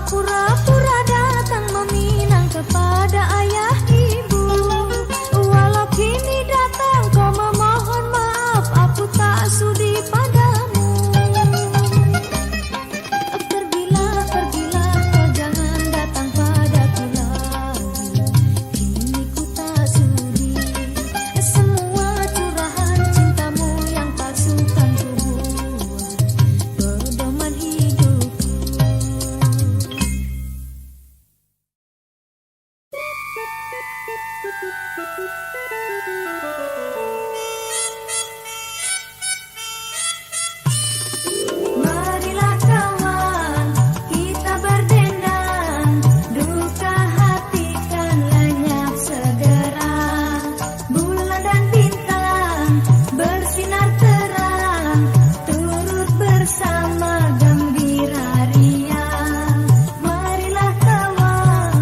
pura-pura datang meminang kepada ayah ibu. Walau kini datang kau memohon maaf, aku tak sudi padamu. Pergilah, pergilah, kau jangan datang padaku lagi. Kini ku tak sudi semua curahan cintamu yang palsu kan ku buat pedoman hidupku. Marilah kawan, kita berdendang, duka hati kan lenyap segera. Bulan dan bintang bersinar terang, turut bersama gembira riang. Marilah kawan.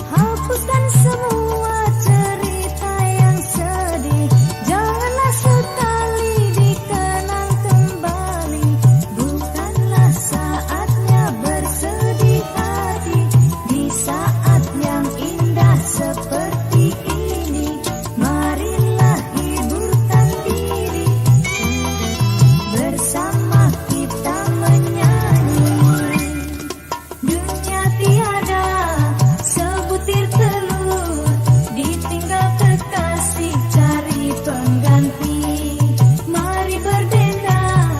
Hapuskan semua cerita yang sedih, janganlah sekali dikenang kembali. Bukanlah saatnya bersedih hati di saat yang indah seperti ini. Marilah hiburkan diri, bersama kita menyanyi. Dunia tiada sebutir telur, ditinggal kekasih cari pengganti. Mari berdendang.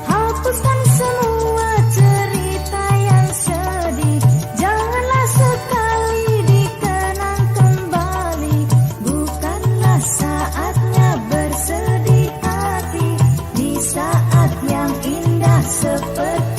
Hapuskan semua cerita yang sedih, janganlah sekali dikenang kembali. Bukanlah saatnya bersedih hati di saat yang indah seperti